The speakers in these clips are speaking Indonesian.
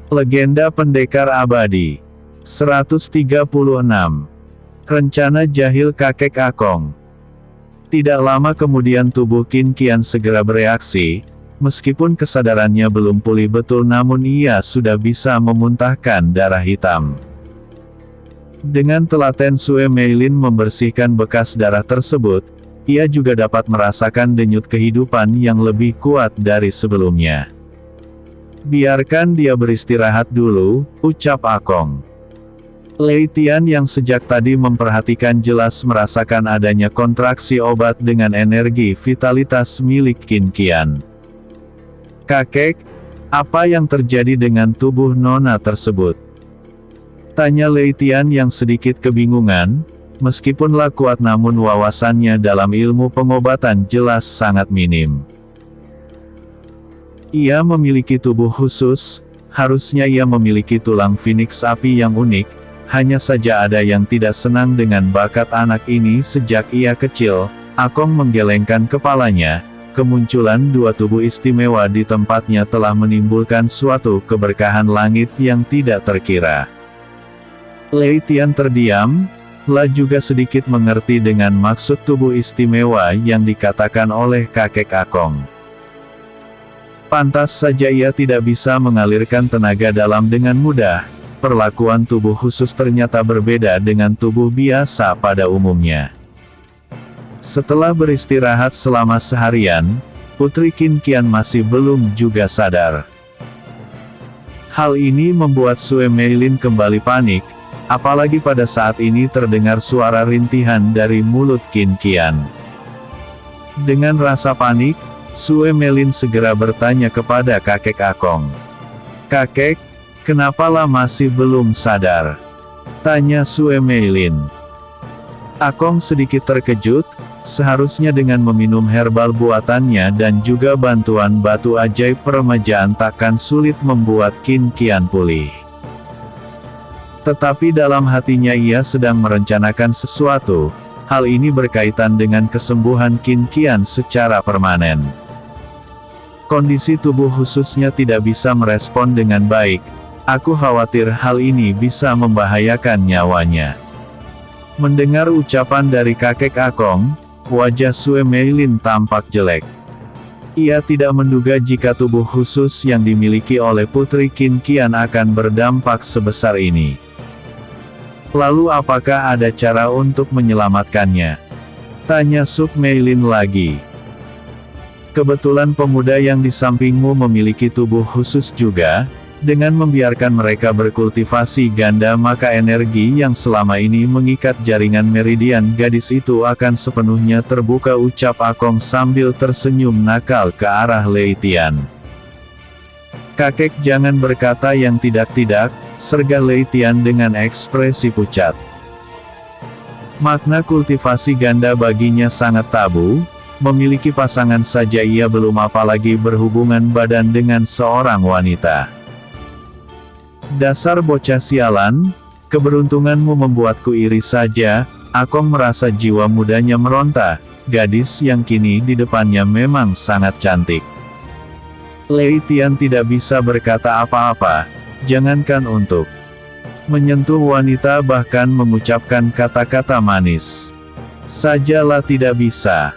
Legenda Pendekar Abadi 136. Rencana Jahil Kakek Akong. Tidak lama kemudian tubuh Qin Qian segera bereaksi. Meskipun kesadarannya belum pulih betul, namun ia sudah bisa memuntahkan darah hitam. Dengan telaten Sue Meilin membersihkan bekas darah tersebut, ia juga dapat merasakan denyut kehidupan yang lebih kuat dari sebelumnya. Biarkan dia beristirahat dulu, ucap Akong. Lei Tian yang sejak tadi memperhatikan jelas merasakan adanya kontraksi obat dengan energi vitalitas milik Qin Qian. Kakek, apa yang terjadi dengan tubuh nona tersebut? Tanya Lei Tian yang sedikit kebingungan, meskipunlah kuat namun wawasannya dalam ilmu pengobatan jelas sangat minim. Ia memiliki tubuh khusus, harusnya ia memiliki tulang Phoenix api yang unik, hanya saja ada yang tidak senang dengan bakat anak ini sejak ia kecil. Akong menggelengkan kepalanya. Kemunculan dua tubuh istimewa di tempatnya telah menimbulkan suatu keberkahan langit yang tidak terkira. Lei Tian terdiam, juga sedikit mengerti dengan maksud tubuh istimewa yang dikatakan oleh kakek Akong. Pantas saja ia tidak bisa mengalirkan tenaga dalam dengan mudah. Perlakuan tubuh khusus ternyata berbeda dengan tubuh biasa pada umumnya. Setelah beristirahat selama seharian, Putri Qin Qian masih belum juga sadar. Hal ini membuat Sue Meilin kembali panik, apalagi pada saat ini terdengar suara rintihan dari mulut Qin Qian. Dengan rasa panik, Sue Meilin segera bertanya kepada kakek Akong. "Kakek, kenapalah masih belum sadar?" tanya Sue Meilin. Akong sedikit terkejut. Seharusnya dengan meminum herbal buatannya dan juga bantuan batu ajaib peremajaan takkan sulit membuat Qin Qian pulih. Tetapi dalam hatinya ia sedang merencanakan sesuatu. Hal ini berkaitan dengan kesembuhan Qin Qian secara permanen. Kondisi tubuh khususnya tidak bisa merespon dengan baik. Aku khawatir hal ini bisa membahayakan nyawanya. Mendengar ucapan dari kakek Akong, wajah Sue Meilin tampak jelek. Ia tidak menduga jika tubuh khusus yang dimiliki oleh Putri Qin Qian akan berdampak sebesar ini. Lalu apakah ada cara untuk menyelamatkannya? Tanya Sue Meilin lagi. Kebetulan pemuda yang di sampingmu memiliki tubuh khusus juga. Dengan membiarkan mereka berkultivasi ganda maka energi yang selama ini mengikat jaringan meridian gadis itu akan sepenuhnya terbuka, ucap Akong sambil tersenyum nakal ke arah Lei Tian. "Kakek jangan berkata yang tidak-tidak," sergah Lei Tian dengan ekspresi pucat. Makna kultivasi ganda baginya sangat tabu, memiliki pasangan saja ia belum, apalagi berhubungan badan dengan seorang wanita. "Dasar bocah sialan, keberuntunganmu membuatku iri saja." Akong merasa jiwa mudanya meronta, gadis yang kini di depannya memang sangat cantik. Lei Tian tidak bisa berkata apa-apa, jangankan untuk menyentuh wanita bahkan mengucapkan kata-kata manis sajalah tidak bisa.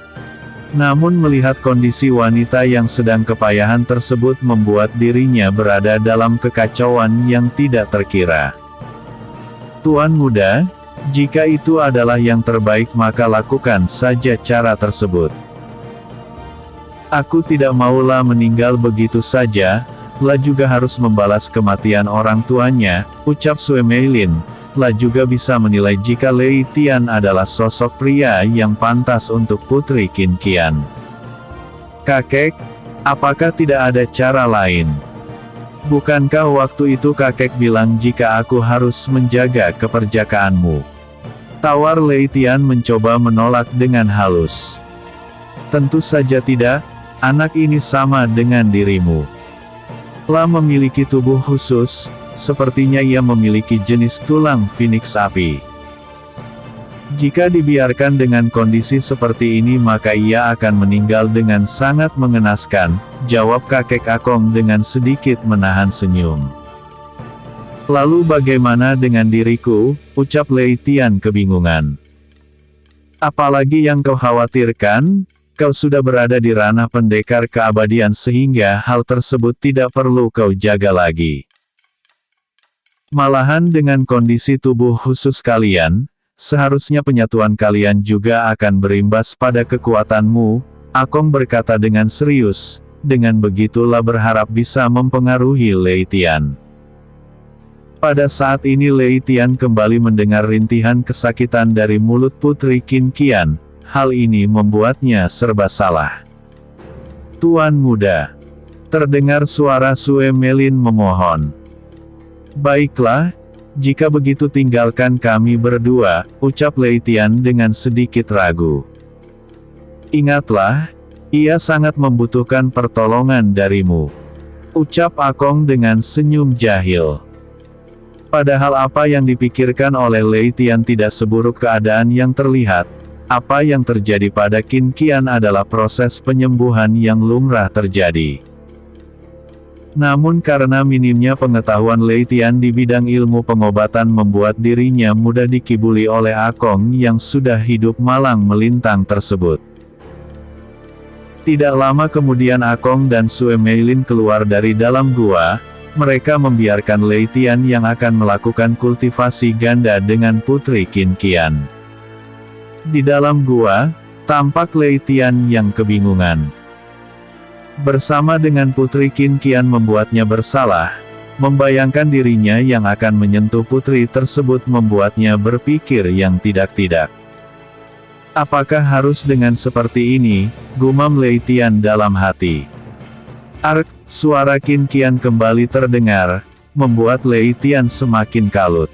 Namun melihat kondisi wanita yang sedang kepayahan tersebut membuat dirinya berada dalam kekacauan yang tidak terkira. "Tuan muda, jika itu adalah yang terbaik maka lakukan saja cara tersebut. Aku tidak maulah meninggal begitu saja, juga harus membalas kematian orang tuanya," ucap Sue Meilin. Juga bisa menilai jika Lei Tian adalah sosok pria yang pantas untuk Putri Qin Qian. "Kakek, apakah tidak ada cara lain? Bukankah waktu itu kakek bilang jika aku harus menjaga keperjakaanmu?" tawar Lei Tian mencoba menolak dengan halus. "Tentu saja tidak, anak ini sama dengan dirimu. Memiliki tubuh khusus. Sepertinya ia memiliki jenis tulang Phoenix api. Jika dibiarkan dengan kondisi seperti ini maka ia akan meninggal dengan sangat mengenaskan," jawab kakek Akong dengan sedikit menahan senyum. Lalu bagaimana dengan diriku, ucap Lei Tian kebingungan. Apalagi yang kau khawatirkan? Kau sudah berada di ranah pendekar keabadian sehingga hal tersebut tidak perlu kau jaga lagi. Malahan dengan kondisi tubuh khusus kalian, seharusnya penyatuan kalian juga akan berimbas pada kekuatanmu, Akong berkata dengan serius, dengan begitulah berharap bisa mempengaruhi Lei Tian. Pada saat ini Lei Tian kembali mendengar rintihan kesakitan dari mulut Putri Qin Qian, hal ini membuatnya serba salah. Tuan muda. Terdengar suara Sue Melin memohon. Baiklah, jika begitu tinggalkan kami berdua, ucap Lei Tian dengan sedikit ragu. Ingatlah, ia sangat membutuhkan pertolongan darimu, ucap Akong dengan senyum jahil. Padahal apa yang dipikirkan oleh Lei Tian tidak seburuk keadaan yang terlihat. Apa yang terjadi pada Qin Qian adalah proses penyembuhan yang lumrah terjadi. Namun karena minimnya pengetahuan Lei Tian di bidang ilmu pengobatan membuat dirinya mudah dikibuli oleh Akong yang sudah hidup malang melintang tersebut. Tidak lama kemudian Akong dan Sue Meilin keluar dari dalam gua. Mereka membiarkan Lei Tian yang akan melakukan kultivasi ganda dengan Putri Qin Qian. Di dalam gua, tampak Lei Tian yang kebingungan. Bersama dengan Putri Qin Qian membuatnya bersalah, membayangkan dirinya yang akan menyentuh putri tersebut membuatnya berpikir yang tidak-tidak. Apakah harus dengan seperti ini, gumam Lei Tian dalam hati. Suara Qin Qian kembali terdengar, membuat Lei Tian semakin kalut.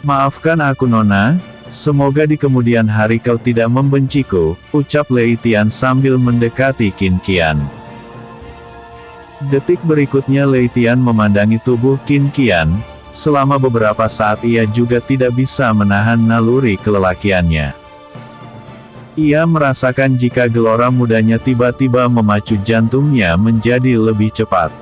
Maafkan aku Nona, semoga di kemudian hari kau tidak membenciku, ucap Lei Tian sambil mendekati Qin Qian. Detik berikutnya Lei Tian memandangi tubuh Qin Qian, selama beberapa saat ia juga tidak bisa menahan naluri kelelakiannya. Ia merasakan jika gelora mudanya tiba-tiba memacu jantungnya menjadi lebih cepat.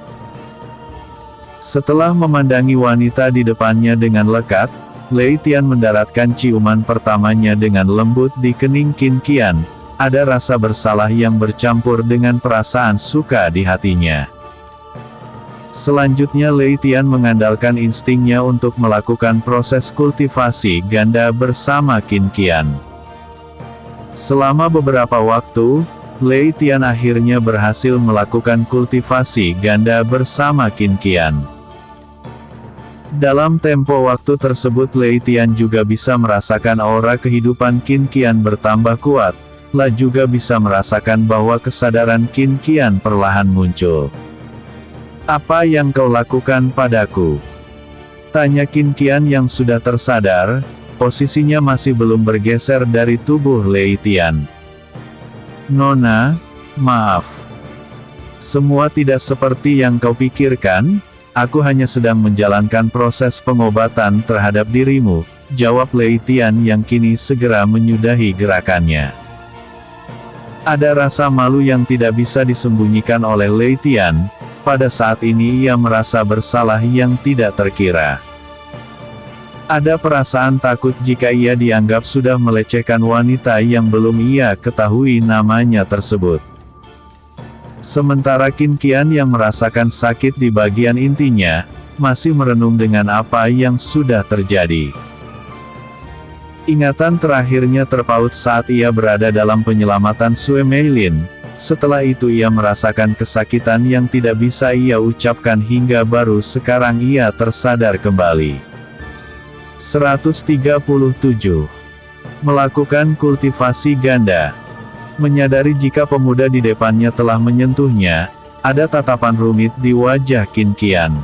Setelah memandangi wanita di depannya dengan lekat, Lei Tian mendaratkan ciuman pertamanya dengan lembut di kening Qin Qian. Ada rasa bersalah yang bercampur dengan perasaan suka di hatinya. Selanjutnya Lei Tian mengandalkan instingnya untuk melakukan proses kultivasi ganda bersama Qin Qian. Selama beberapa waktu, Lei Tian akhirnya berhasil melakukan kultivasi ganda bersama Qin Qian. Dalam tempo waktu tersebut Lei Tian juga bisa merasakan aura kehidupan Qin Qian bertambah kuat, juga bisa merasakan bahwa kesadaran Qin Qian perlahan muncul. Apa yang kau lakukan padaku? Tanya Qin Qian yang sudah tersadar. Posisinya masih belum bergeser dari tubuh Lei Tian. Nona, maaf. Semua tidak seperti yang kau pikirkan, aku hanya sedang menjalankan proses pengobatan terhadap dirimu, jawab Lei Tian yang kini segera menyudahi gerakannya. Ada rasa malu yang tidak bisa disembunyikan oleh Lei Tian, pada saat ini ia merasa bersalah yang tidak terkira. Ada perasaan takut jika ia dianggap sudah melecehkan wanita yang belum ia ketahui namanya tersebut. Sementara Qin Qian yang merasakan sakit di bagian intinya, masih merenung dengan apa yang sudah terjadi. Ingatan terakhirnya terpaut saat ia berada dalam penyelamatan Sue Meilin. Setelah itu ia merasakan kesakitan yang tidak bisa ia ucapkan hingga baru sekarang ia tersadar kembali. 137. Melakukan kultivasi ganda. Menyadari jika pemuda di depannya telah menyentuhnya, ada tatapan rumit di wajah Qin Qian.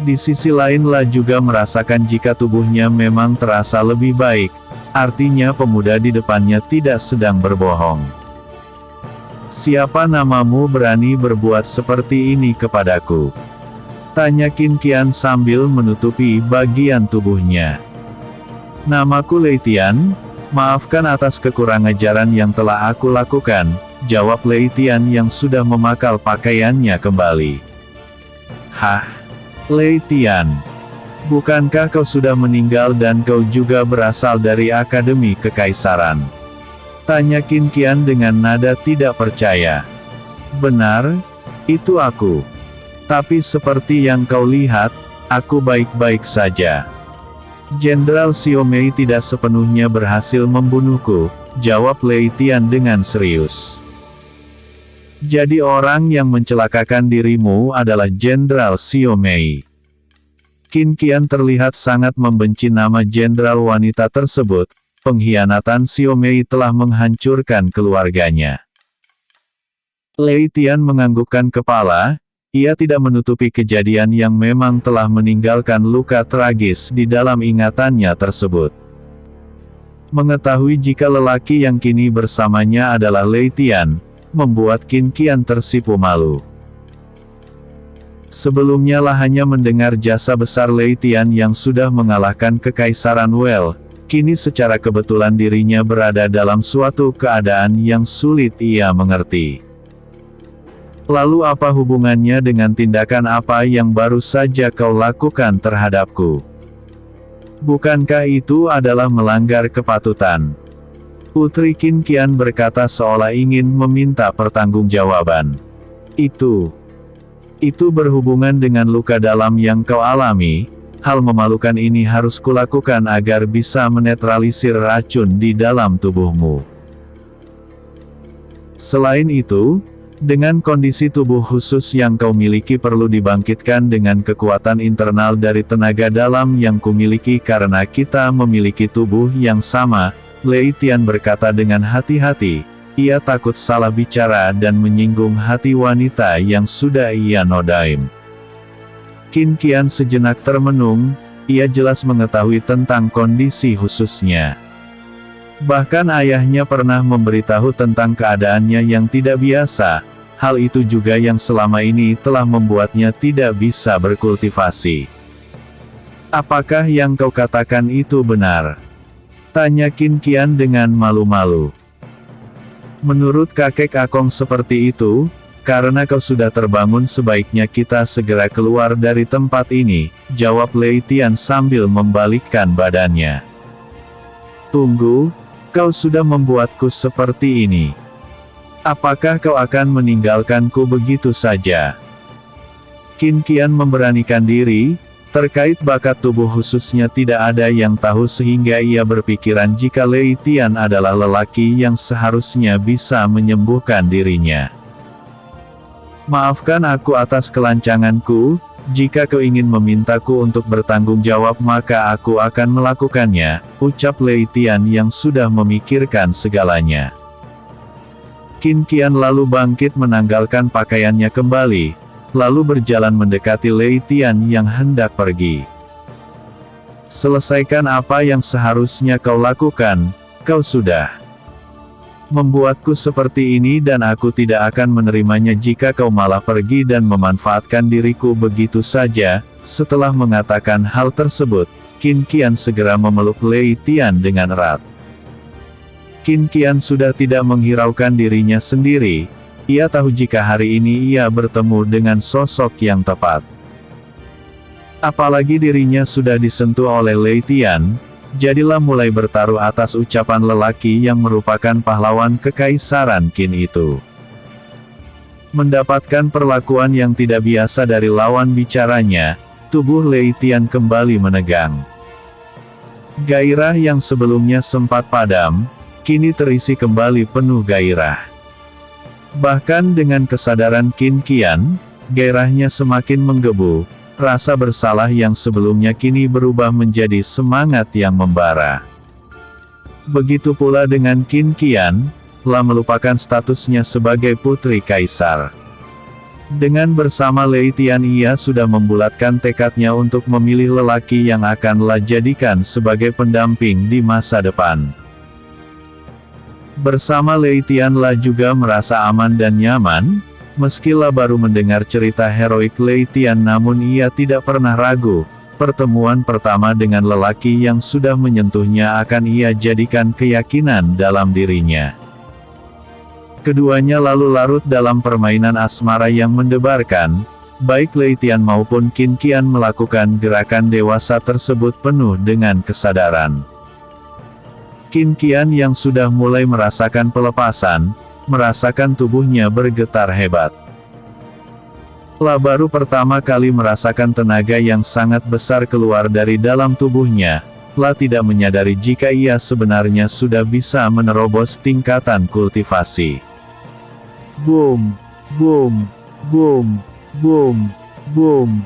Di sisi lain juga merasakan jika tubuhnya memang terasa lebih baik, artinya pemuda di depannya tidak sedang berbohong. Siapa namamu berani berbuat seperti ini kepadaku? Tanya Qin Qian sambil menutupi bagian tubuhnya. Namaku Lei Tian, maafkan atas kekurang-ajaran yang telah aku lakukan, jawab Lei Tian yang sudah memakal pakaiannya kembali. Hah? Lei Tian, bukankah kau sudah meninggal dan kau juga berasal dari Akademi Kekaisaran? Tanya Qin Qian dengan nada tidak percaya. Benar, itu aku. Tapi seperti yang kau lihat, aku baik-baik saja. Jenderal Xiaomei tidak sepenuhnya berhasil membunuhku, jawab Lei Tian dengan serius. Jadi orang yang mencelakakan dirimu adalah Jenderal Xiaomei. Qin Qian terlihat sangat membenci nama jenderal wanita tersebut. Pengkhianatan Xiaomei telah menghancurkan keluarganya. Lei Tian menganggukkan kepala. Ia tidak menutupi kejadian yang memang telah meninggalkan luka tragis di dalam ingatannya tersebut. Mengetahui jika lelaki yang kini bersamanya adalah Lei Tian, membuat Qin Qian tersipu malu. Sebelumnya lah hanya mendengar jasa besar Lei Tian yang sudah mengalahkan Kekaisaran Well, kini secara kebetulan dirinya berada dalam suatu keadaan yang sulit ia mengerti. Lalu apa hubungannya dengan tindakan apa yang baru saja kau lakukan terhadapku? Bukankah itu adalah melanggar kepatutan? Putri Qin Qian berkata seolah ingin meminta pertanggungjawaban. Itu berhubungan dengan luka dalam yang kau alami. Hal memalukan ini harus kulakukan agar bisa menetralisir racun di dalam tubuhmu. Selain itu, dengan kondisi tubuh khusus yang kau miliki perlu dibangkitkan dengan kekuatan internal dari tenaga dalam yang kumiliki karena kita memiliki tubuh yang sama. Lei Tian berkata dengan hati-hati, ia takut salah bicara dan menyinggung hati wanita yang sudah ia nodaim. Qin Qian sejenak termenung, ia jelas mengetahui tentang kondisi khususnya. Bahkan ayahnya pernah memberitahu tentang keadaannya yang tidak biasa, hal itu juga yang selama ini telah membuatnya tidak bisa berkultivasi. Apakah yang kau katakan itu benar? Tanya Qin Qian dengan malu-malu. Menurut kakek Akong seperti itu, karena kau sudah terbangun sebaiknya kita segera keluar dari tempat ini, jawab Lei Tian sambil membalikkan badannya. Tunggu, kau sudah membuatku seperti ini. Apakah kau akan meninggalkanku begitu saja? Qin Qian memberanikan diri. Terkait bakat tubuh khususnya tidak ada yang tahu sehingga ia berpikiran jika Lei Tian adalah lelaki yang seharusnya bisa menyembuhkan dirinya. Maafkan aku atas kelancanganku, jika kau ingin memintaku untuk bertanggung jawab maka aku akan melakukannya, ucap Lei Tian yang sudah memikirkan segalanya. Qin Qian lalu bangkit menanggalkan pakaiannya kembali, lalu berjalan mendekati Lei Tian yang hendak pergi. Selesaikan apa yang seharusnya kau lakukan, kau sudah membuatku seperti ini dan aku tidak akan menerimanya jika kau malah pergi dan memanfaatkan diriku begitu saja. Setelah mengatakan hal tersebut, Qin Qian segera memeluk Lei Tian dengan erat. Qin Qian sudah tidak menghiraukan dirinya sendiri. Ia tahu jika hari ini ia bertemu dengan sosok yang tepat. Apalagi dirinya sudah disentuh oleh Lei Tian, jadilah mulai bertaruh atas ucapan lelaki yang merupakan pahlawan Kekaisaran Qin itu. Mendapatkan perlakuan yang tidak biasa dari lawan bicaranya, tubuh Lei Tian kembali menegang. Gairah yang sebelumnya sempat padam, kini terisi kembali penuh gairah. Bahkan dengan kesadaran Qin Qian, gairahnya semakin menggebu, rasa bersalah yang sebelumnya kini berubah menjadi semangat yang membara. Begitu pula dengan Qin Qian, telah melupakan statusnya sebagai putri kaisar. Dengan bersama Lei Tian ia sudah membulatkan tekadnya untuk memilih lelaki yang akanlah jadikan sebagai pendamping di masa depan. Bersama Lei Tian lah juga merasa aman dan nyaman, meskilah baru mendengar cerita heroik Lei Tian namun ia tidak pernah ragu, pertemuan pertama dengan lelaki yang sudah menyentuhnya akan ia jadikan keyakinan dalam dirinya. Keduanya lalu larut dalam permainan asmara yang mendebarkan, baik Lei Tian maupun Qin Qian melakukan gerakan dewasa tersebut penuh dengan kesadaran. Qin Qian yang sudah mulai merasakan pelepasan, merasakan tubuhnya bergetar hebat. La baru pertama kali merasakan tenaga yang sangat besar keluar dari dalam tubuhnya, La tidak menyadari jika ia sebenarnya sudah bisa menerobos tingkatan kultivasi. Boom, boom, boom, boom, boom.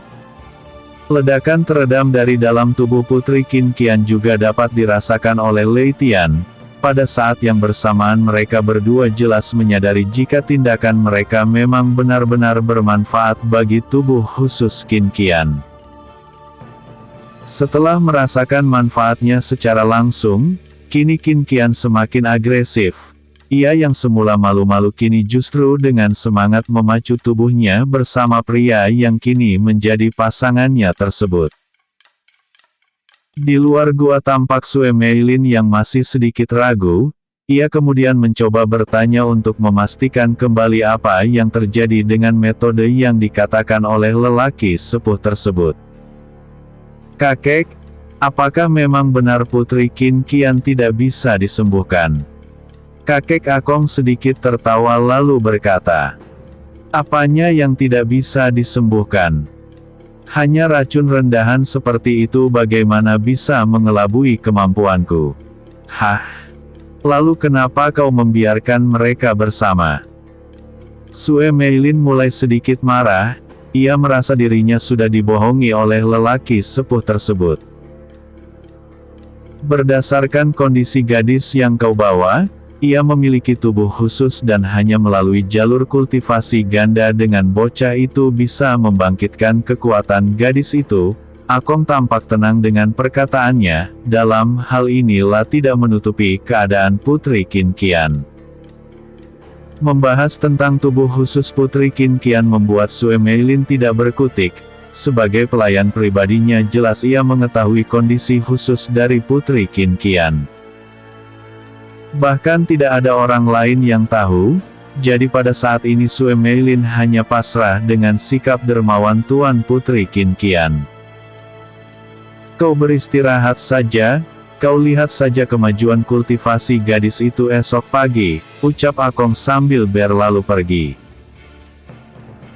Ledakan teredam dari dalam tubuh Putri Qin Qian juga dapat dirasakan oleh Lei Tian. Pada saat yang bersamaan mereka berdua jelas menyadari jika tindakan mereka memang benar-benar bermanfaat bagi tubuh khusus Qin Qian. Setelah merasakan manfaatnya secara langsung, kini Qin Qian semakin agresif. Ia yang semula malu-malu kini justru dengan semangat memacu tubuhnya bersama pria yang kini menjadi pasangannya tersebut. Di luar gua tampak Sue Meilin yang masih sedikit ragu, ia kemudian mencoba bertanya untuk memastikan kembali apa yang terjadi dengan metode yang dikatakan oleh lelaki sepuh tersebut. Kakek, apakah memang benar Putri Qin Qian tidak bisa disembuhkan? Kakek Akong sedikit tertawa lalu berkata, apanya yang tidak bisa disembuhkan? Hanya racun rendahan seperti itu bagaimana bisa mengelabui kemampuanku? Hah? Lalu kenapa kau membiarkan mereka bersama? Sue Meilin mulai sedikit marah, ia merasa dirinya sudah dibohongi oleh lelaki sepuh tersebut. Berdasarkan kondisi gadis yang kau bawa, ia memiliki tubuh khusus dan hanya melalui jalur kultivasi ganda dengan bocah itu bisa membangkitkan kekuatan gadis itu. Akong tampak tenang dengan perkataannya, dalam hal ini La tidak menutupi keadaan Putri Qin Qian. Membahas tentang tubuh khusus Putri Qin Qian membuat Sue Meilin tidak berkutik. Sebagai pelayan pribadinya jelas ia mengetahui kondisi khusus dari Putri Qin Qian. Bahkan tidak ada orang lain yang tahu, jadi pada saat ini Sue Meilin hanya pasrah dengan sikap dermawan Tuan Putri Qin Qian. Kau beristirahat saja, kau lihat saja kemajuan kultivasi gadis itu esok pagi, ucap Akong sambil berlalu pergi.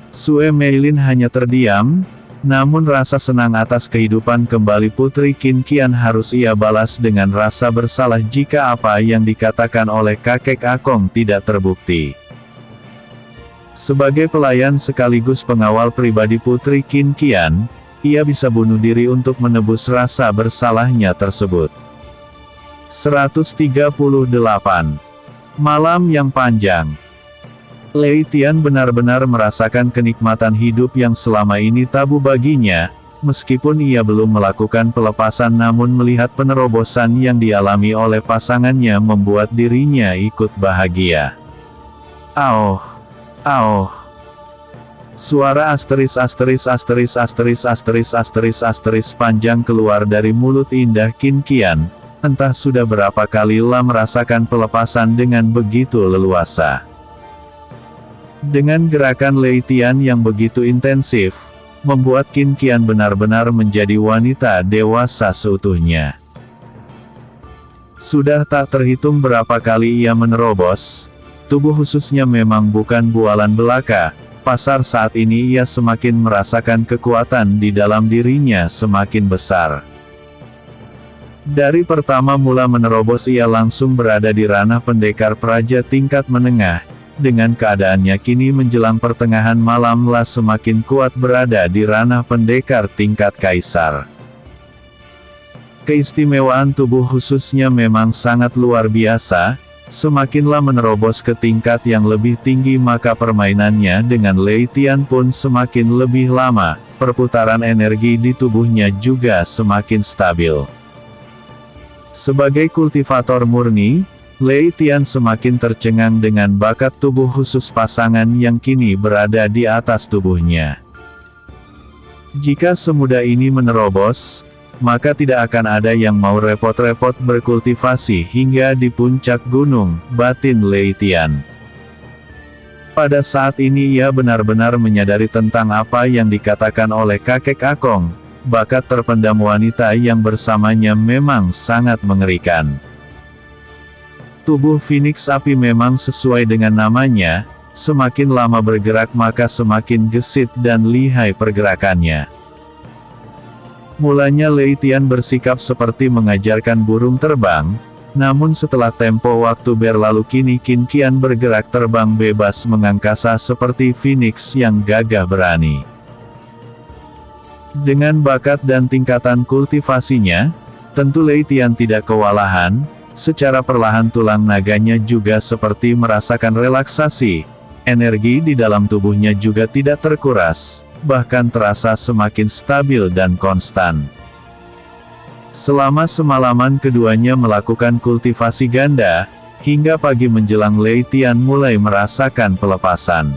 Sue Meilin hanya terdiam, namun rasa senang atas kehidupan kembali Putri Qin Qian harus ia balas dengan rasa bersalah jika apa yang dikatakan oleh kakek Akong tidak terbukti. Sebagai pelayan sekaligus pengawal pribadi Putri Qin Qian, ia bisa bunuh diri untuk menebus rasa bersalahnya tersebut. 138. Malam yang panjang. Lei Tian benar-benar merasakan kenikmatan hidup yang selama ini tabu baginya, meskipun ia belum melakukan pelepasan namun melihat penerobosan yang dialami oleh pasangannya membuat dirinya ikut bahagia. Aoh, aoh. Suara asteris panjang keluar dari mulut indah Qin Qian, entah sudah berapa kali La merasakan pelepasan dengan begitu leluasa. Dengan gerakan Lei Tian yang begitu intensif, membuat Qin Qian benar-benar menjadi wanita dewasa seutuhnya. Sudah tak terhitung berapa kali ia menerobos, tubuh khususnya memang bukan bualan belaka, pasar saat ini ia semakin merasakan kekuatan di dalam dirinya semakin besar. Dari pertama mula menerobos ia langsung berada di ranah pendekar praja tingkat menengah. Dengan keadaannya kini menjelang pertengahan malam La semakin kuat berada di ranah pendekar tingkat kaisar. Keistimewaan tubuh khususnya memang sangat luar biasa, semakin La menerobos ke tingkat yang lebih tinggi maka permainannya dengan Lei Tian pun semakin lebih lama, perputaran energi di tubuhnya juga semakin stabil. Sebagai kultivator murni, Lei Tian semakin tercengang dengan bakat tubuh khusus pasangan yang kini berada di atas tubuhnya. Jika semudah ini menerobos, maka tidak akan ada yang mau repot-repot berkultivasi hingga di puncak gunung, batin Lei Tian. Pada saat ini ia benar-benar menyadari tentang apa yang dikatakan oleh kakek Akong, bakat terpendam wanita yang bersamanya memang sangat mengerikan. Tubuh Phoenix Api memang sesuai dengan namanya, semakin lama bergerak maka semakin gesit dan lihai pergerakannya. Mulanya Lei Tian bersikap seperti mengajarkan burung terbang, namun setelah tempo waktu berlalu kini Qin Qian bergerak terbang bebas mengangkasa seperti Phoenix yang gagah berani. Dengan bakat dan tingkatan kultivasinya, tentu Lei Tian tidak kewalahan, secara perlahan tulang naganya juga seperti merasakan relaksasi, energi di dalam tubuhnya juga tidak terkuras, bahkan terasa semakin stabil dan konstan. Selama semalaman keduanya melakukan kultivasi ganda, hingga pagi menjelang Lei Tian mulai merasakan pelepasan.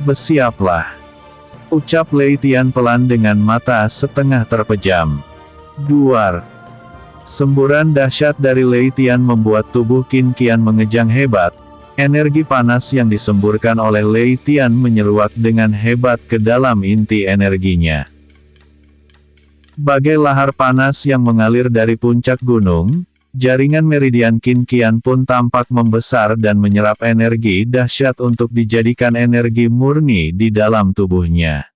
"Bersiaplah," ucap Lei Tian pelan dengan mata setengah terpejam. Duar. Semburan dahsyat dari Lei Tian membuat tubuh Qin Qian mengejang hebat. Energi panas yang disemburkan oleh Lei Tian menyeruak dengan hebat ke dalam inti energinya. Bagai lahar panas yang mengalir dari puncak gunung, jaringan meridian Qin Qian pun tampak membesar dan menyerap energi dahsyat untuk dijadikan energi murni di dalam tubuhnya.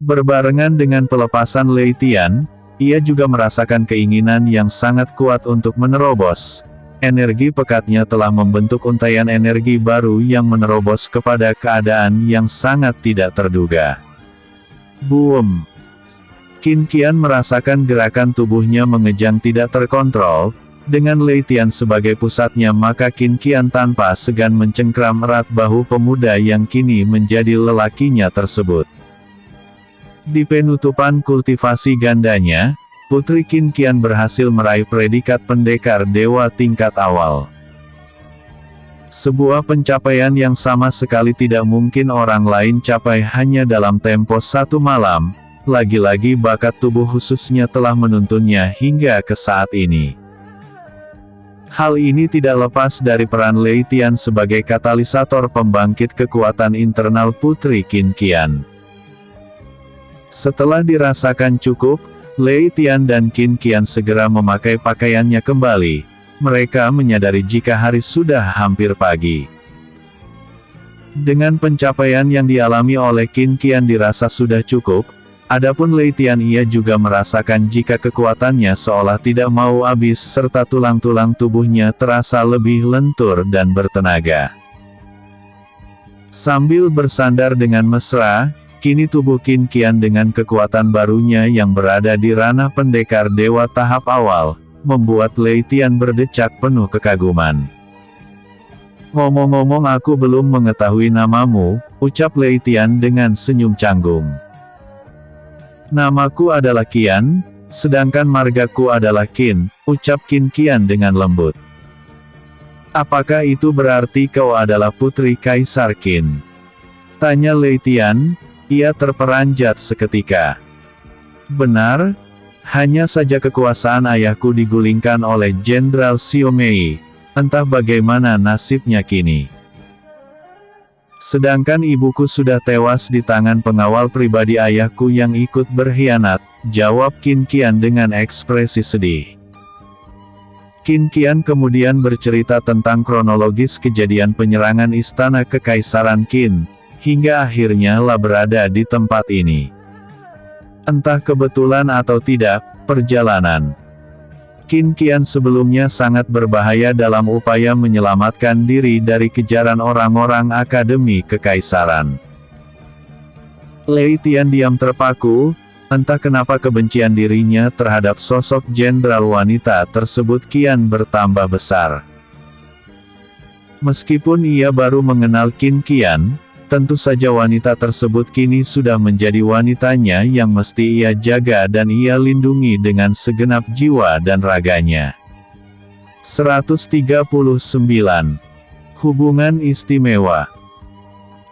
Berbarengan dengan pelepasan Lei Tian, ia juga merasakan keinginan yang sangat kuat untuk menerobos. Energi pekatnya telah membentuk untaian energi baru yang menerobos kepada keadaan yang sangat tidak terduga. Boom! Qin Qian merasakan gerakan tubuhnya mengejang tidak terkontrol, dengan Lei Tian sebagai pusatnya maka Qin Qian tanpa segan mencengkram erat bahu pemuda yang kini menjadi lelakinya tersebut. Di penutupan kultivasi gandanya, Putri Qin Qian berhasil meraih predikat pendekar dewa tingkat awal. Sebuah pencapaian yang sama sekali tidak mungkin orang lain capai hanya dalam tempo satu malam. Lagi-lagi bakat tubuh khususnya telah menuntunnya hingga ke saat ini. Hal ini tidak lepas dari peran Lei Tian sebagai katalisator pembangkit kekuatan internal Putri Qin Qian. Setelah dirasakan cukup, Lei Tian dan Qin Qian segera memakai pakaiannya kembali. Mereka menyadari jika hari sudah hampir pagi. Dengan pencapaian yang dialami oleh Qin Qian dirasa sudah cukup. Adapun Lei Tian ia juga merasakan jika kekuatannya seolah tidak mau habis serta tulang-tulang tubuhnya terasa lebih lentur dan bertenaga. Sambil bersandar dengan mesra, kini tubuh Qin Qian dengan kekuatan barunya yang berada di ranah pendekar dewa tahap awal, membuat Lei Tian berdecak penuh kekaguman. "Ngomong-ngomong aku belum mengetahui namamu," ucap Lei Tian dengan senyum canggung. "Namaku adalah Qian, sedangkan margaku adalah Qin," ucap Qin Qian dengan lembut. "Apakah itu berarti kau adalah putri Kaisar Qin?" tanya Lei Tian. Ia terperanjat seketika. "Benar, hanya saja kekuasaan ayahku digulingkan oleh Jenderal Xiao Mei, entah bagaimana nasibnya kini. Sedangkan ibuku sudah tewas di tangan pengawal pribadi ayahku yang ikut berkhianat," jawab Qin Qian dengan ekspresi sedih. Qin Qian kemudian bercerita tentang kronologis kejadian penyerangan istana Kekaisaran Qin, hingga akhirnya lah berada di tempat ini. Entah kebetulan atau tidak, perjalanan Qin Qian sebelumnya sangat berbahaya dalam upaya menyelamatkan diri dari kejaran orang-orang Akademi Kekaisaran. Lei Tian diam terpaku, entah kenapa kebencian dirinya terhadap sosok jenderal wanita tersebut kian bertambah besar. Meskipun ia baru mengenal Qin Qian, tentu saja wanita tersebut kini sudah menjadi wanitanya yang mesti ia jaga dan ia lindungi dengan segenap jiwa dan raganya. 139. Hubungan istimewa.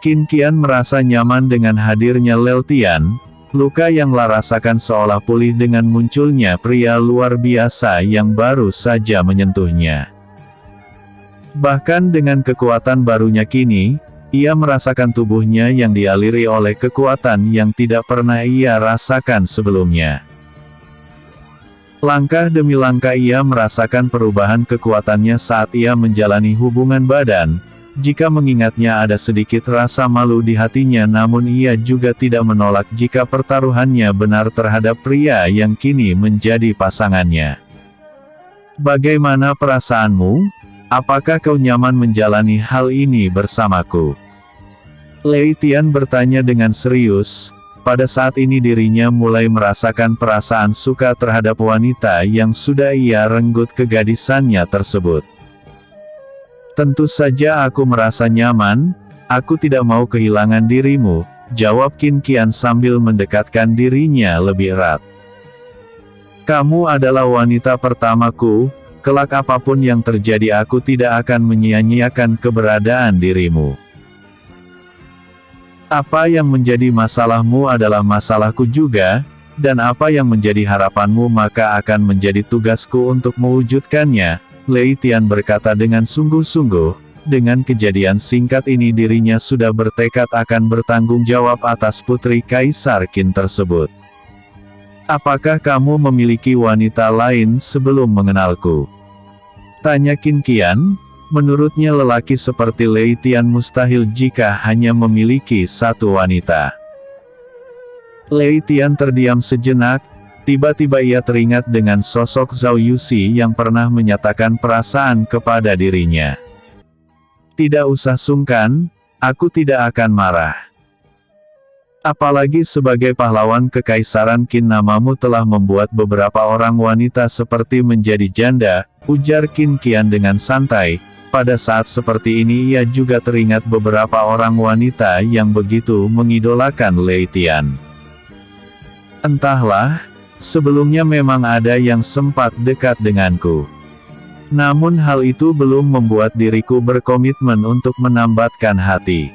Qin Qian merasa nyaman dengan hadirnya Lei Tian, luka yang ia rasakan seolah pulih dengan munculnya pria luar biasa yang baru saja menyentuhnya. Bahkan dengan kekuatan barunya kini, ia merasakan tubuhnya yang dialiri oleh kekuatan yang tidak pernah ia rasakan sebelumnya. Langkah demi langkah ia merasakan perubahan kekuatannya saat ia menjalani hubungan badan. Jika mengingatnya ada sedikit rasa malu di hatinya, namun ia juga tidak menolak jika pertaruhannya benar terhadap pria yang kini menjadi pasangannya. Bagaimana perasaanmu? Apakah kau nyaman menjalani hal ini bersamaku? Lei Tian bertanya dengan serius. Pada saat ini dirinya mulai merasakan perasaan suka terhadap wanita yang sudah ia renggut kegadisannya tersebut. Tentu saja aku merasa nyaman, aku tidak mau kehilangan dirimu, jawab Qin Qian sambil mendekatkan dirinya lebih erat. Kamu adalah wanita pertamaku, kelak apapun yang terjadi aku tidak akan menyia-nyiakan keberadaan dirimu. Apa yang menjadi masalahmu adalah masalahku juga, dan apa yang menjadi harapanmu maka akan menjadi tugasku untuk mewujudkannya, Lei Tian berkata dengan sungguh-sungguh. Dengan kejadian singkat ini dirinya sudah bertekad akan bertanggung jawab atas putri Kaisar Qin tersebut. Apakah kamu memiliki wanita lain sebelum mengenalku? Tanya Qin Qian. Menurutnya lelaki seperti Lei Tian mustahil jika hanya memiliki satu wanita. Lei Tian terdiam sejenak, tiba-tiba ia teringat dengan sosok Zhao Yuxi yang pernah menyatakan perasaan kepada dirinya. Tidak usah sungkan, aku tidak akan marah. Apalagi sebagai pahlawan kekaisaran Qin namamu telah membuat beberapa orang wanita seperti menjadi janda, ujar Qin Qian dengan santai. Pada saat seperti ini ia juga teringat beberapa orang wanita yang begitu mengidolakan Lei Tian. Entahlah, sebelumnya memang ada yang sempat dekat denganku. Namun hal itu belum membuat diriku berkomitmen untuk menambatkan hati.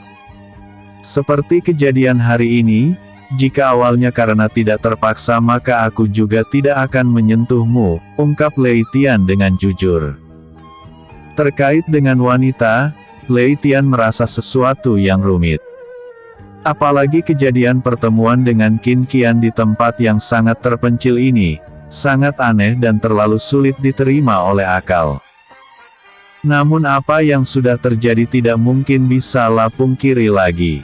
Seperti kejadian hari ini, jika awalnya karena tidak terpaksa maka aku juga tidak akan menyentuhmu, ungkap Lei Tian dengan jujur. Terkait dengan wanita, Lei Tian merasa sesuatu yang rumit. Apalagi kejadian pertemuan dengan Qin Qian di tempat yang sangat terpencil ini, sangat aneh dan terlalu sulit diterima oleh akal. Namun apa yang sudah terjadi tidak mungkin bisa lapung kiri lagi.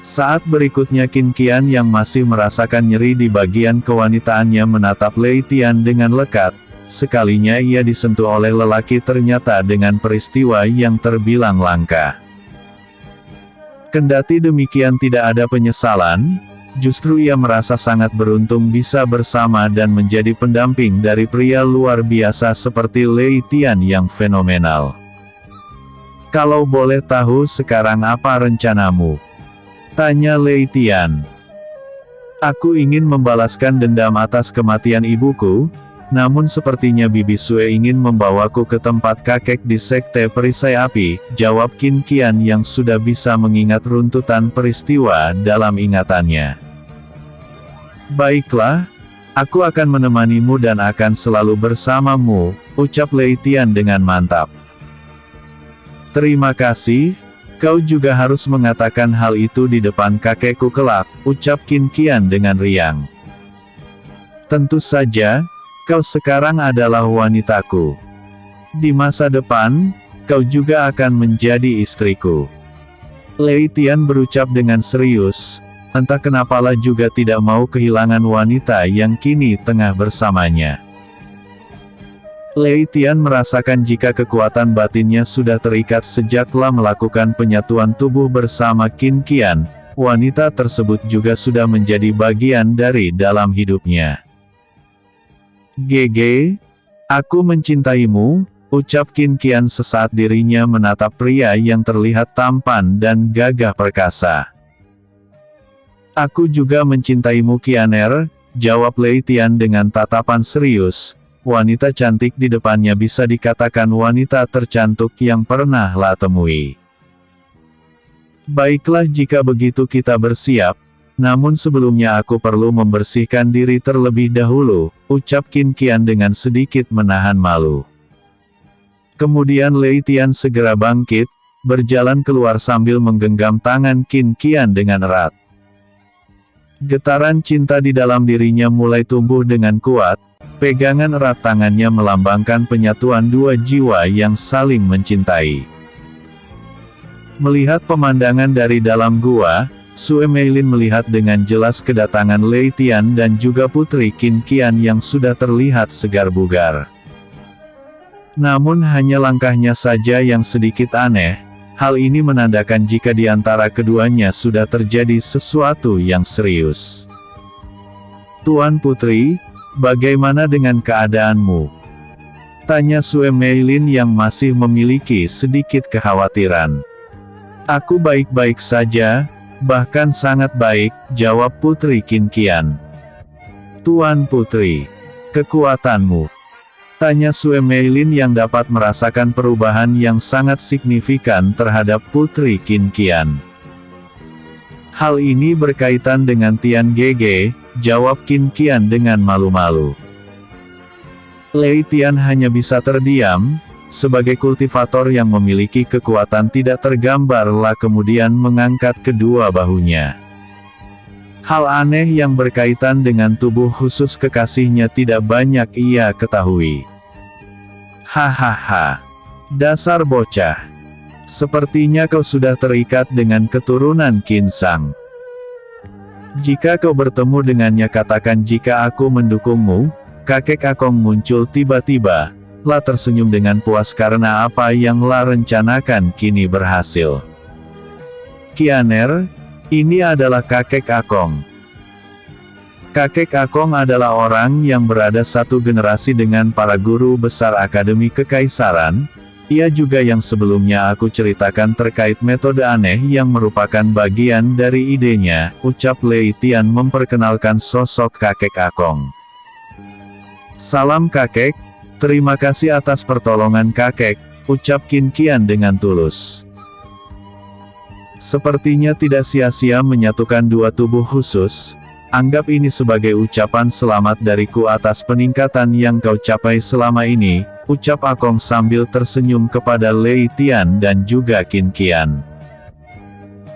Saat berikutnya Qin Qian yang masih merasakan nyeri di bagian kewanitaannya menatap Lei Tian dengan lekat. Sekalinya ia disentuh oleh lelaki ternyata dengan peristiwa yang terbilang langka. Kendati demikian tidak ada penyesalan, justru ia merasa sangat beruntung bisa bersama dan menjadi pendamping dari pria luar biasa seperti Lei Tian yang fenomenal. Kalau boleh tahu sekarang apa rencanamu? Tanya Lei Tian. Aku ingin membalaskan dendam atas kematian ibuku. Namun sepertinya Bibi Sue ingin membawaku ke tempat kakek di sekte perisai api, jawab Qin Qian yang sudah bisa mengingat runtutan peristiwa dalam ingatannya. Baiklah, aku akan menemanimu dan akan selalu bersamamu, ucap Lei Tian dengan mantap. Terima kasih, kau juga harus mengatakan hal itu di depan kakekku kelak, ucap Qin Qian dengan riang. Tentu saja. Kau sekarang adalah wanitaku. Di masa depan, kau juga akan menjadi istriku. Lei Tian berucap dengan serius, entah kenapalah juga tidak mau kehilangan wanita yang kini tengah bersamanya. Lei Tian merasakan jika kekuatan batinnya sudah terikat sejaklah melakukan penyatuan tubuh bersama Qin Qian, wanita tersebut juga sudah menjadi bagian dari dalam hidupnya. GG, aku mencintaimu, ucap Qin Qian sesaat dirinya menatap pria yang terlihat tampan dan gagah perkasa. Aku juga mencintaimu Qianer, jawab Lei Tian dengan tatapan serius. Wanita cantik di depannya bisa dikatakan wanita tercantik yang pernah lah temui. Baiklah jika begitu kita bersiap. Namun sebelumnya aku perlu membersihkan diri terlebih dahulu, ucap Qin Qian dengan sedikit menahan malu. Kemudian Lei Tian segera bangkit, berjalan keluar sambil menggenggam tangan Qin Qian dengan erat. Getaran cinta di dalam dirinya mulai tumbuh dengan kuat, pegangan erat tangannya melambangkan penyatuan dua jiwa yang saling mencintai. Melihat pemandangan dari dalam gua, Sue Meilin melihat dengan jelas kedatangan Lei Tian dan juga putri Qin Qian yang sudah terlihat segar bugar. Namun hanya langkahnya saja yang sedikit aneh. Hal ini menandakan jika di antara keduanya sudah terjadi sesuatu yang serius. "Tuan Putri, bagaimana dengan keadaanmu?" tanya Sue Meilin yang masih memiliki sedikit kekhawatiran. "Aku baik-baik saja, bahkan sangat baik," jawab Putri Qin Qian. "Tuan Putri, kekuatanmu?" tanya Sue Meilin yang dapat merasakan perubahan yang sangat signifikan terhadap Putri Qin Qian. "Hal ini berkaitan dengan Tian Gege," jawab Qin Qian dengan malu-malu. Lei Tian hanya bisa terdiam, sebagai kultivator yang memiliki kekuatan tidak tergambarlah kemudian mengangkat kedua bahunya. Hal aneh yang berkaitan dengan tubuh khusus kekasihnya tidak banyak ia ketahui. "Hahaha. Dasar bocah. Sepertinya kau sudah terikat dengan keturunan Qin Sang. Jika kau bertemu dengannya katakan jika aku mendukungmu." Kakek Akong muncul tiba-tiba, La tersenyum dengan puas karena apa yang La rencanakan kini berhasil. "Qianer, ini adalah kakek Akong." Kakek Akong adalah orang yang berada satu generasi dengan para guru besar Akademi Kekaisaran. Ia juga yang sebelumnya aku ceritakan terkait metode aneh yang merupakan bagian dari idenya, ucap Lei Tian memperkenalkan sosok kakek Akong. "Salam kakek, terima kasih atas pertolongan kakek," ucap Qin Qian dengan tulus. "Sepertinya tidak sia-sia menyatukan dua tubuh khusus. Anggap ini sebagai ucapan selamat dariku atas peningkatan yang kau capai selama ini," ucap Akong sambil tersenyum kepada Lei Tian dan juga Qin Qian.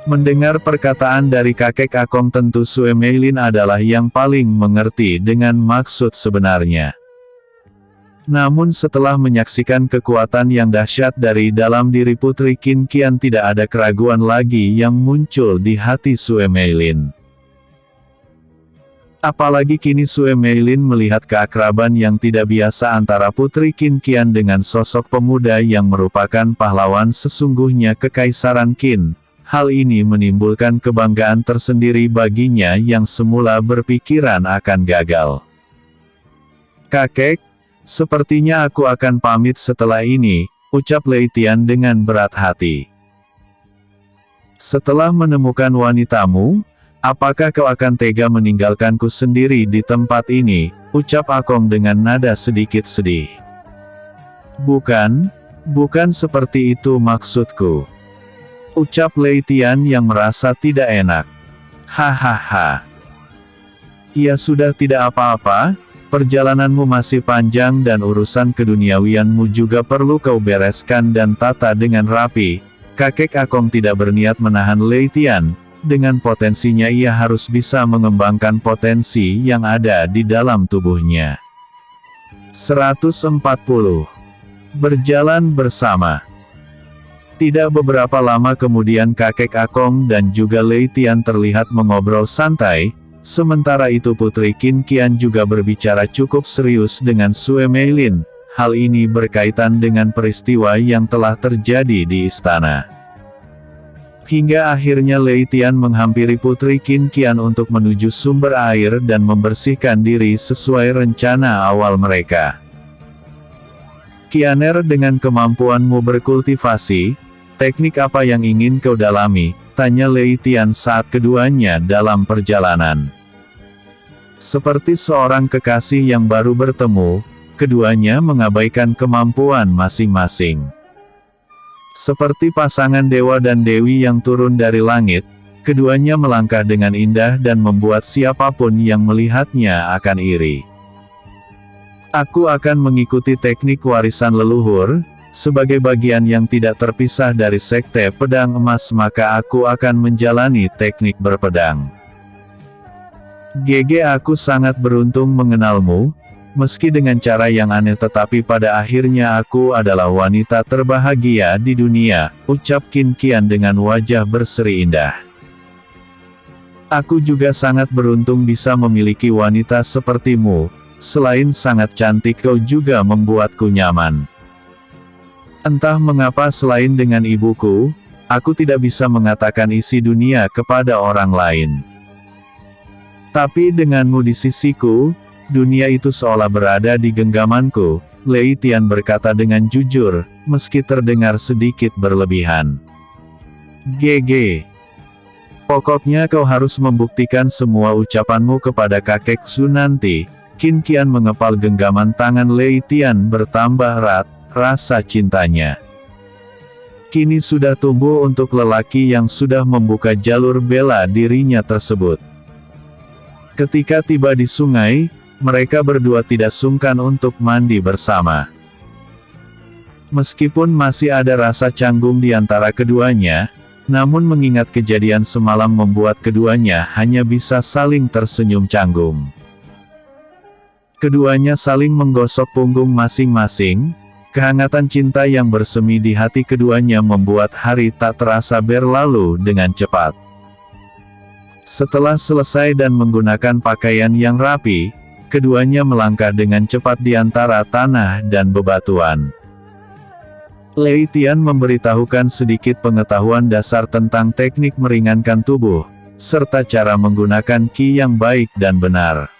Mendengar perkataan dari kakek Akong tentu Sue Meilin adalah yang paling mengerti dengan maksud sebenarnya. Namun setelah menyaksikan kekuatan yang dahsyat dari dalam diri Putri Qin Qian tidak ada keraguan lagi yang muncul di hati Sue Meilin. Apalagi kini Sue Meilin melihat keakraban yang tidak biasa antara Putri Qin Qian dengan sosok pemuda yang merupakan pahlawan sesungguhnya Kekaisaran Qin. Hal ini menimbulkan kebanggaan tersendiri baginya yang semula berpikiran akan gagal. "Kakek, sepertinya aku akan pamit setelah ini," ucap Lei Tian dengan berat hati. "Setelah menemukan wanitamu, apakah kau akan tega meninggalkanku sendiri di tempat ini?" ucap Akong dengan nada sedikit sedih. Bukan seperti itu maksudku," ucap Lei Tian yang merasa tidak enak. "Hahaha. Ya sudah tidak apa-apa, perjalananmu masih panjang dan urusan keduniawianmu juga perlu kau bereskan dan tata dengan rapi." Kakek Akong tidak berniat menahan Lei Tian. Dengan potensinya ia harus bisa mengembangkan potensi yang ada di dalam tubuhnya. 140. Berjalan bersama. Tidak beberapa lama kemudian kakek Akong dan juga Lei Tian terlihat mengobrol santai, sementara itu Putri Qin Qian juga berbicara cukup serius dengan Sue Meilin. Hal ini berkaitan dengan peristiwa yang telah terjadi di istana. Hingga akhirnya Lei Tian menghampiri Putri Qin Qian untuk menuju sumber air dan membersihkan diri sesuai rencana awal mereka. "Qianer, dengan kemampuanmu berkultivasi, teknik apa yang ingin kau dalami?" tanya Lei Tian saat keduanya dalam perjalanan. Seperti seorang kekasih yang baru bertemu, keduanya mengabaikan kemampuan masing-masing. Seperti pasangan dewa dan dewi yang turun dari langit, keduanya melangkah dengan indah dan membuat siapapun yang melihatnya akan iri. "Aku akan mengikuti teknik warisan leluhur," sebagai bagian yang tidak terpisah dari Sekte Pedang Emas, maka aku akan menjalani teknik berpedang. GG, aku sangat beruntung mengenalmu, meski dengan cara yang aneh, tetapi pada akhirnya aku adalah wanita terbahagia di dunia, ucap Qin Qian dengan wajah berseri indah. Aku juga sangat beruntung bisa memiliki wanita sepertimu, selain sangat cantik kau juga membuatku nyaman. Entah mengapa selain dengan ibuku, aku tidak bisa mengatakan isi dunia kepada orang lain. Tapi denganmu di sisiku, dunia itu seolah berada di genggamanku, Lei Tian berkata dengan jujur, meski terdengar sedikit berlebihan. GG. Pokoknya kau harus membuktikan semua ucapanmu kepada kakek Su nanti. Qin Qian mengepal genggaman tangan Lei Tian, bertambah erat rasa cintanya. Kini sudah tumbuh untuk lelaki yang sudah membuka jalur bela dirinya tersebut. Ketika tiba di sungai, mereka berdua tidak sungkan untuk mandi bersama. Meskipun masih ada rasa canggung di antara keduanya, namun mengingat kejadian semalam membuat keduanya hanya bisa saling tersenyum canggung. Keduanya saling menggosok punggung masing-masing, kehangatan cinta yang bersemi di hati keduanya membuat hari tak terasa berlalu dengan cepat. Setelah selesai dan menggunakan pakaian yang rapi, keduanya melangkah dengan cepat di antara tanah dan bebatuan. Lei Tian memberitahukan sedikit pengetahuan dasar tentang teknik meringankan tubuh, serta cara menggunakan ki yang baik dan benar.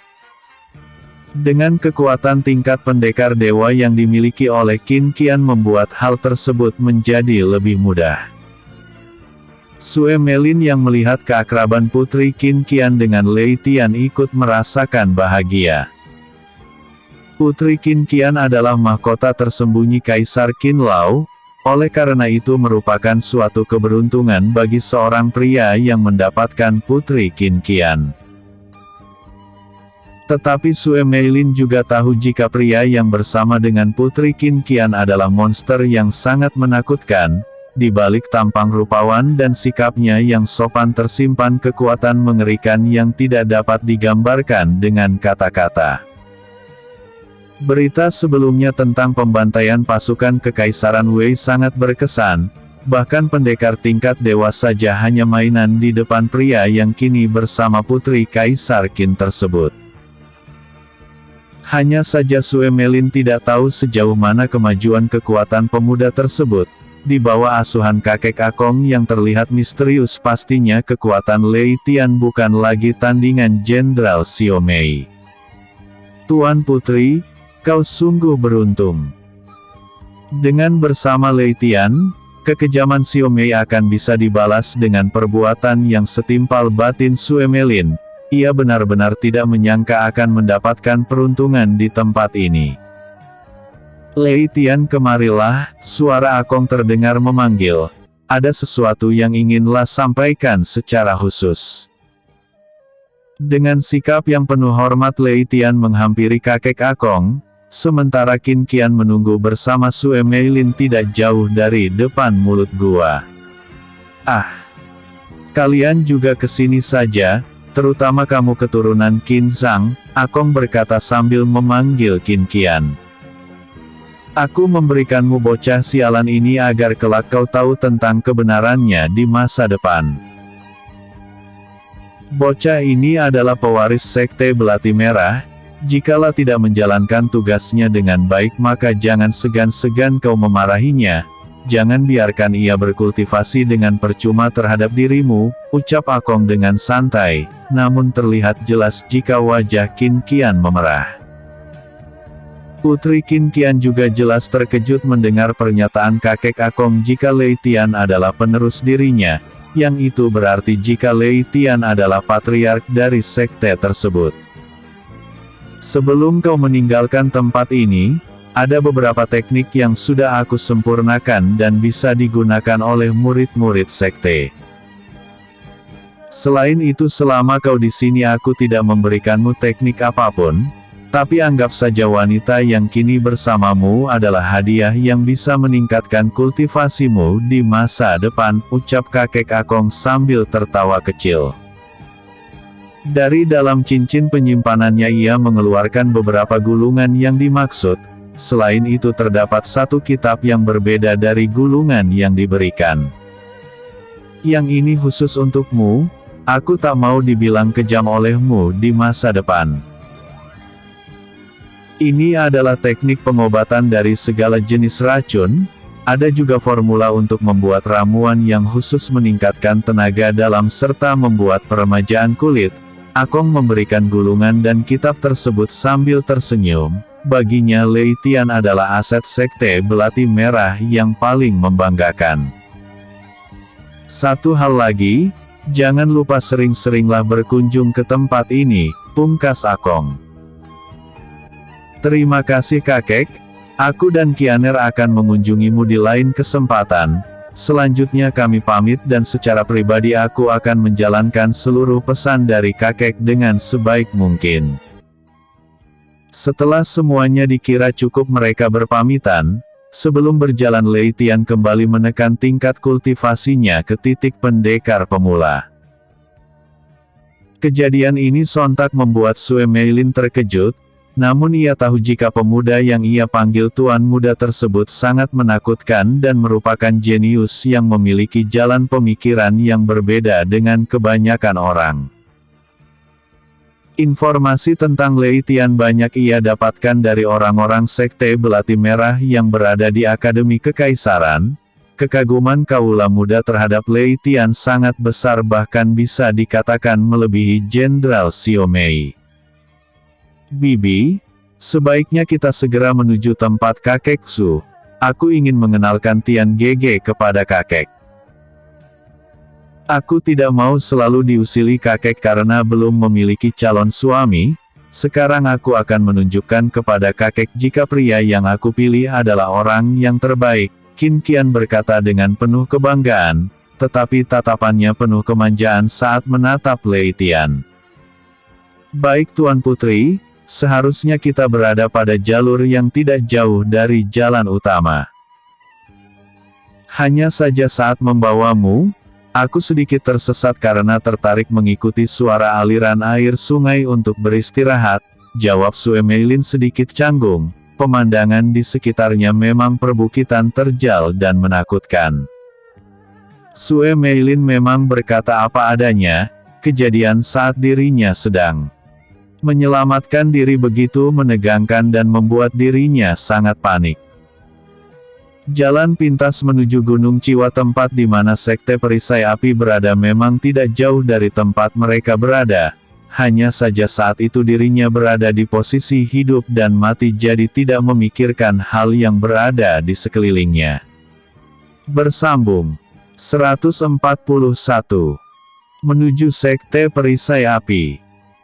Dengan kekuatan tingkat pendekar dewa yang dimiliki oleh Qin Qian membuat hal tersebut menjadi lebih mudah. Sue Melin yang melihat keakraban putri Qin Qian dengan Lei Tian ikut merasakan bahagia. Putri Qin Qian adalah mahkota tersembunyi Kaisar Qin Lao, oleh karena itu merupakan suatu keberuntungan bagi seorang pria yang mendapatkan putri Qin Qian. Tetapi Sue Meilin juga tahu jika pria yang bersama dengan putri Qin Qian adalah monster yang sangat menakutkan, di balik tampang rupawan dan sikapnya yang sopan tersimpan kekuatan mengerikan yang tidak dapat digambarkan dengan kata-kata. Berita sebelumnya tentang pembantaian pasukan Kekaisaran Wei sangat berkesan, bahkan pendekar tingkat dewa saja hanya mainan di depan pria yang kini bersama putri Kaisar Qin tersebut. Hanya saja Sue Melin tidak tahu sejauh mana kemajuan kekuatan pemuda tersebut. Di bawah asuhan kakek Akong yang terlihat misterius, pastinya kekuatan Lei Tian bukan lagi tandingan Jenderal Xiao Mei. Tuan Putri, kau sungguh beruntung. Dengan bersama Lei Tian, kekejaman Xiao Mei akan bisa dibalas dengan perbuatan yang setimpal batin Sue Melin. Ia benar-benar tidak menyangka akan mendapatkan peruntungan di tempat ini. Lei Tian, kemarilah, suara Akong terdengar memanggil. Ada sesuatu yang inginlah sampaikan secara khusus. Dengan sikap yang penuh hormat Lei Tian menghampiri kakek Akong, sementara Qin Qian menunggu bersama Sue Meilin tidak jauh dari depan mulut gua. Ah, kalian juga kesini saja, terutama kamu keturunan Qin Zhang, Akong berkata sambil memanggil Qin Qian. Aku memberikanmu bocah sialan ini agar kelak kau tahu tentang kebenarannya di masa depan. Bocah ini adalah pewaris Sekte Belati Merah. Jikalau tidak menjalankan tugasnya dengan baik maka jangan segan-segan kau memarahinya. Jangan biarkan ia berkultivasi dengan percuma terhadap dirimu, ucap Akong dengan santai, namun terlihat jelas jika wajah Qin Qian memerah. Putri Qin Qian juga jelas terkejut mendengar pernyataan kakek Akong jika Lei Tian adalah penerus dirinya, yang itu berarti jika Lei Tian adalah patriark dari sekte tersebut. Sebelum kau meninggalkan tempat ini, ada beberapa teknik yang sudah aku sempurnakan dan bisa digunakan oleh murid-murid sekte. Selain itu selama kau di sini aku tidak memberikanmu teknik apapun. Tapi anggap saja wanita yang kini bersamamu adalah hadiah yang bisa meningkatkan kultivasimu di masa depan, ucap kakek Akong sambil tertawa kecil. Dari dalam cincin penyimpanannya ia mengeluarkan beberapa gulungan yang dimaksud. Selain itu terdapat satu kitab yang berbeda dari gulungan yang diberikan. Yang ini khusus untukmu, aku tak mau dibilang kejam olehmu di masa depan. Ini adalah teknik pengobatan dari segala jenis racun. Ada juga formula untuk membuat ramuan yang khusus meningkatkan tenaga dalam serta membuat peremajaan kulit. Akong memberikan gulungan dan kitab tersebut sambil tersenyum. Baginya Lei Tian adalah aset sekte Belati Merah yang paling membanggakan. Satu hal lagi, jangan lupa sering-seringlah berkunjung ke tempat ini, pungkas Akong. Terima kasih kakek, aku dan Kianer akan mengunjungimu di lain kesempatan. Selanjutnya kami pamit dan secara pribadi aku akan menjalankan seluruh pesan dari kakek dengan sebaik mungkin. Setelah semuanya dikira cukup mereka berpamitan, sebelum berjalan Lei Tian kembali menekan tingkat kultivasinya ke titik pendekar pemula. Kejadian ini sontak membuat Sue Meilin terkejut. Namun ia tahu jika pemuda yang ia panggil Tuan Muda tersebut sangat menakutkan dan merupakan jenius yang memiliki jalan pemikiran yang berbeda dengan kebanyakan orang. Informasi tentang Lei Tian banyak ia dapatkan dari orang-orang sekte Belati Merah yang berada di Akademi Kekaisaran. Kekaguman kaula muda terhadap Lei Tian sangat besar bahkan bisa dikatakan melebihi Jenderal Xiaomei. Bibi, sebaiknya kita segera menuju tempat kakek Su. Aku ingin mengenalkan Tian Gege kepada kakek. Aku tidak mau selalu diusili kakek karena belum memiliki calon suami. Sekarang aku akan menunjukkan kepada kakek jika pria yang aku pilih adalah orang yang terbaik. Qin Qian berkata dengan penuh kebanggaan, tetapi tatapannya penuh kemanjaan saat menatap Lei Tian. Baik Tuan Putri, seharusnya kita berada pada jalur yang tidak jauh dari jalan utama. Hanya saja saat membawamu, aku sedikit tersesat karena tertarik mengikuti suara aliran air sungai untuk beristirahat, jawab Sue Meilin sedikit canggung. Pemandangan di sekitarnya memang perbukitan terjal dan menakutkan. Sue Meilin memang berkata apa adanya, kejadian saat dirinya sedang menyelamatkan diri begitu menegangkan dan membuat dirinya sangat panik. Jalan pintas menuju Gunung Ciwa tempat di mana sekte perisai api berada memang tidak jauh dari tempat mereka berada. Hanya saja saat itu dirinya berada di posisi hidup dan mati jadi tidak memikirkan hal yang berada di sekelilingnya. Bersambung 141. Menuju sekte perisai api.